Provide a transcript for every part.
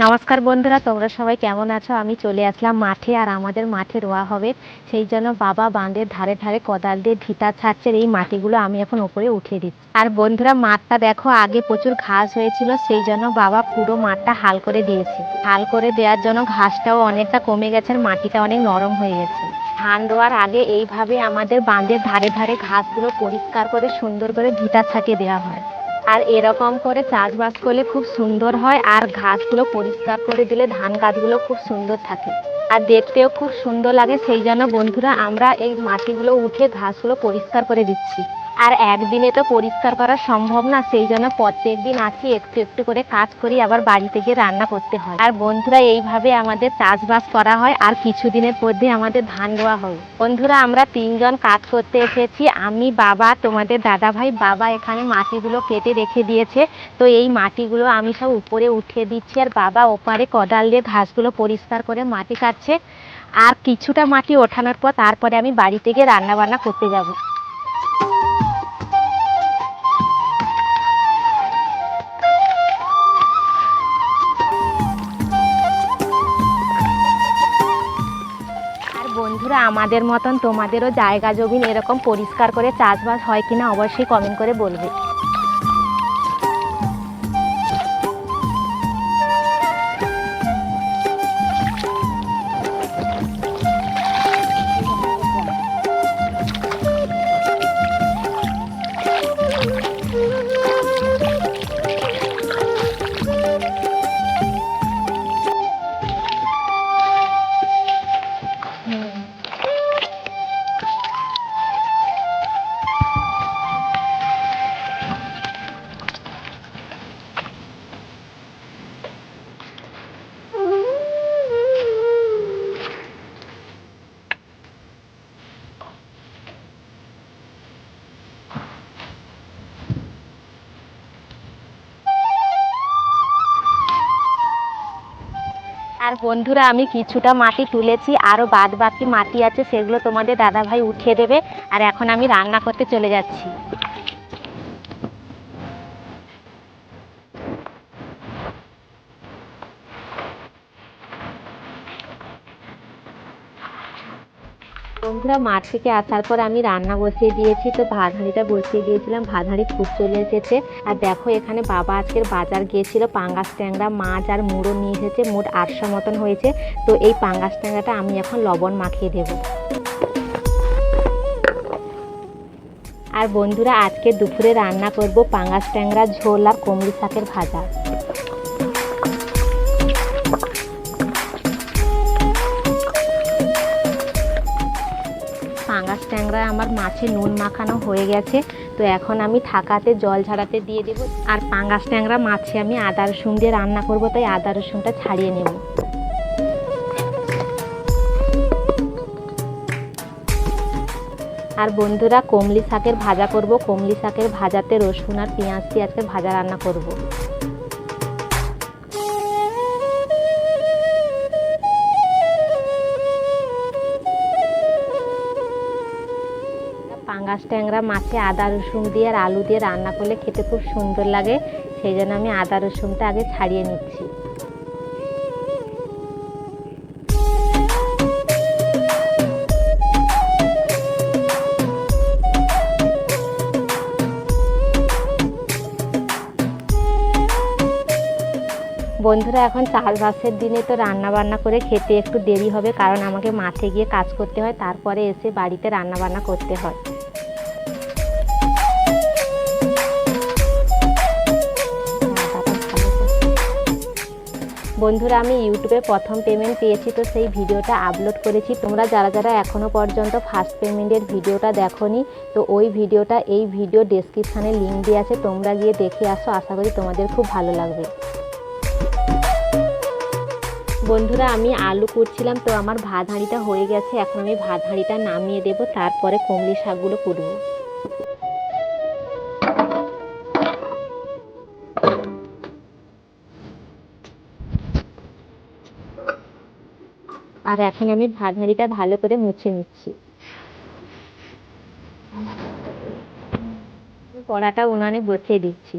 নমস্কার বন্ধুরা, তোমরা সবাই কেমন আছো? আমি চলে আসলাম মাঠে, আর আমাদের মাঠে রোয়া হবে। সেই জন্য বাবা বাঁধের ধারে ধারে কোদাল দিয়ে ধিতা ছাড়ছে। এই মাটিগুলো আমি এখন ওপরে উঠিয়ে দিচ্ছি। আর বন্ধুরা, মাঠটা দেখো, আগে প্রচুর ঘাস হয়েছিল, সেই জন্য বাবা পুরো মাঠটা হাল করে দিয়েছে। হাল করে দেওয়ার জন্য ঘাসটাও অনেকটা কমে গেছে, আর মাটিটা অনেক নরম হয়ে গেছে। ধান রোয়ার আগে এইভাবে আমাদের বাঁধের ধারে ধারে ঘাসগুলো পরিষ্কার করে সুন্দর করে ধিতা ছাটিয়ে দেওয়া হয়। আর এরকম করে চাষবাস করলে খুব সুন্দর হয়, আর ঘাসগুলো পরিষ্কার করে দিলে ধান গাছগুলো খুব সুন্দর থাকে আর দেখতেও খুব সুন্দর লাগে। সেই জন্য বন্ধুরা, আমরা এই মাটিগুলো উঠে ঘাসগুলো পরিষ্কার করে দিচ্ছি। আর একদিনে তো পরিষ্কার করা সম্ভব না, সেই জন্য প্রত্যেক দিন আসি, একটু একটু করে কাজ করি, আবার বাড়িতে গিয়ে রান্না করতে হয়। আর বন্ধুরা, এইভাবে আমাদের চাষবাস করা হয়, আর কিছুদিনের মধ্যে আমাদের ধান রোয়া হবে। বন্ধুরা, আমরা তিনজন কাজ করতে এসেছি, আমি, বাবা, তোমাদের দাদা ভাই। বাবা এখানে মাটিগুলো কেটে রেখে দিয়েছে, তো এই মাটিগুলো আমি সব উপরে উঠিয়ে দিচ্ছি, আর বাবা ওপারে কোদাল দিয়ে ঘাসগুলো পরিষ্কার করে মাটি কাটছে। আর কিছুটা মাটি ওঠানোর পর তারপরে আমি বাড়ি থেকে রান্না বান্না করতে যাব। আর বন্ধুরা, আমাদের মতন তোমাদেরও জায়গা জমিন এরকম পরিষ্কার করে চাষবাস হয় কিনা অবশ্যই কমেন্ট করে বলবে। আর বন্ধুরা, আমি কিছুটা মাটি তুলেছি, আরও বাদ বাকি মাটি আছে, সেগুলো তোমাদের দাদাভাই উঠিয়ে দেবে। আর এখন আমি রান্না করতে চলে যাচ্ছি। বন্ধুরা, মাঠ থেকে আসার পর আমি রান্না বসিয়ে দিয়েছি। তো ভাত হাঁড়িটা বসিয়ে দিয়েছিলাম, ভাত হাঁড়ি ফুট চলে এসেছে। আর দেখো, এখানে বাবা আজকের বাজার গিয়েছিল, পাঙ্গাস ট্যাংরা মাছ আর মুড়ো নিয়ে এসেছে, মোট 800 মতন হয়েছে। তো এই পাঙ্গাস ট্যাংরাটা আমি এখন লবণ মাখিয়ে দেবো। আর বন্ধুরা, আজকে দুপুরে রান্না করব পাঙ্গাস ট্যাংরা ঝোল আর কমলি শাকের ভাজা। পাঙ্গাস ট্যাংরা আমার মাছে নুন মাখানো হয়ে গেছে, তো এখন আমি থাকাতে জল ঝরাতে দিয়ে দেব। আর পাঙ্গাস ট্যাংরা মাছে আমি আদা রসুন দিয়ে রান্না করব, তাই আদা রসুনটা ছাড়িয়ে নেব। আর বন্ধুরা, কমলি শাকের ভাজা করব। কমলি শাকের ভাজাতে রসুন আর পেঁয়াজ দিয়ে আজকে ভাজা রান্না করব। পাঙ্গাস ট্যাংরা মাছে আদা রসুন দিয়ে আর আলু দিয়ে রান্না করলে খেতে খুব সুন্দর লাগে, সেই জন্য আমি আদা রসুনটা আগে ছাড়িয়ে নিচ্ছি। বন্ধুরা, এখন চাষবাসের দিনে তো রান্না বান্না করে খেতে একটু দেরি হবে, কারণ আমাকে মাঠে গিয়ে কাজ করতে হয়, তারপরে এসে বাড়িতে রান্না বান্না করতে হয়। বন্ধুরা, আমি ইউটিউবে প্রথম পেমেন্ট পেয়েছি, তো সেই ভিডিওটা আপলোড করেছি। তোমরা যারা যারা এখনও পর্যন্ত ফার্স্ট পেমেন্টের ভিডিওটা দেখোনি, তো ওই ভিডিওটা এই ভিডিও ডেসক্রিপশানে লিঙ্ক দিয়ে আছে, তোমরা গিয়ে দেখে আসো। আশা করি তোমাদের খুব ভালো লাগবে। বন্ধুরা, আমি আলু কুটছিলাম, তো আমার ভাত হাঁড়িটা হয়ে গেছে। এখন আমি ভাত হাঁড়িটা নামিয়ে দেব, তারপরে কমলি শাকগুলো কুটবো। আর এখন আমি ভাত হাঁড়িটা ভালো করে মুছে নিচ্ছি। কড়াটা উনানে বসিয়ে দিচ্ছি।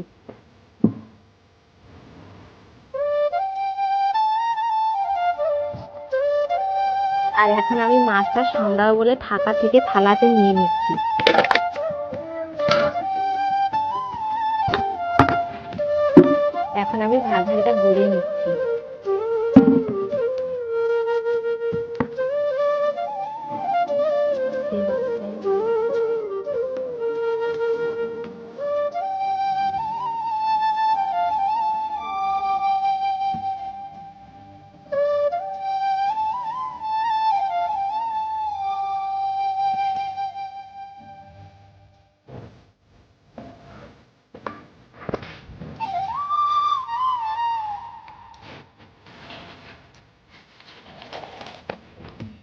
আর এখন আমি মাছটা সামলাবো বলে ঢাকা থেকে থালাতে নিয়ে নিচ্ছি। এখন আমি ভাজনিটা গড়িয়ে নিচ্ছি।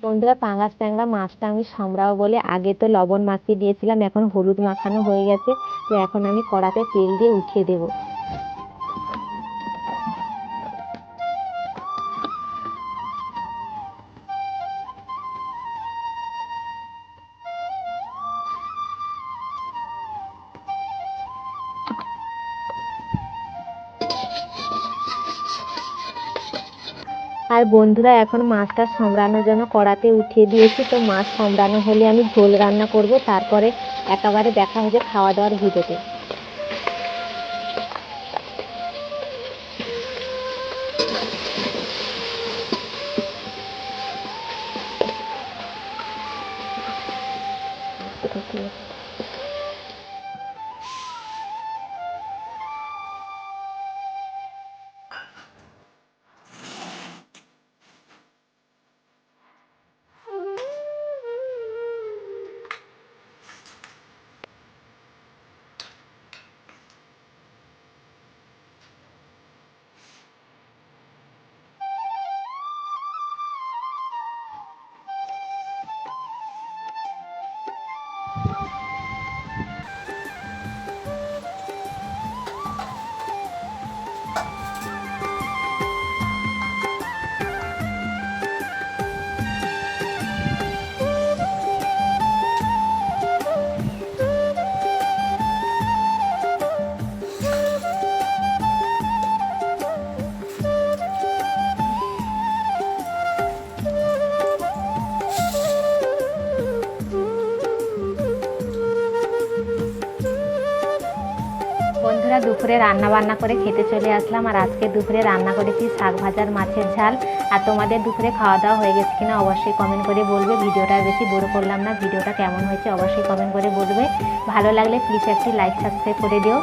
বন্ধুরা, পাঙাশ ট্যাংরা মাছটা আমি সামলাবো বলে আগে তো লবণ মাখিয়ে দিয়েছিলাম, এখন হলুদ মাখানো হয়ে গেছে। তো এখন আমি কড়াতে তেল দিয়ে উঠিয়ে দেবো। আর বন্ধুরা, এখন মাছটা সামলানোর জন্য কড়াতে উঠিয়ে দিয়েছি। তো মাছ সামলানো হলে আমি ঝোল রান্না করব, তারপরে একেবারে দেখা হচ্ছে খাওয়া দাওয়ার ভিডিওতে। বন্ধুরা, দুপুরে রান্না বান্না করে খেতে চলে আসলাম। আর আজকে দুপুরে রান্না করেছি শাক ভাজার মাছের ঝাল। আর তোমাদের দুপুরে খাওয়া দাওয়া হয়ে গেছে কিনা অবশ্যই কমেন্ট করে বলবে। ভিডিওটা বেশি বড় করলাম না, ভিডিওটা কেমন হয়েছে অবশ্যই কমেন্ট করে বলবে। ভালো লাগলে প্লিজ একটি লাইক সাবস্ক্রাইব করে দিও।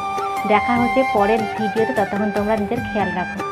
দেখা হচ্ছে পরের ভিডিওতে, ততক্ষণ তোমরা নিজের খেয়াল রাখো।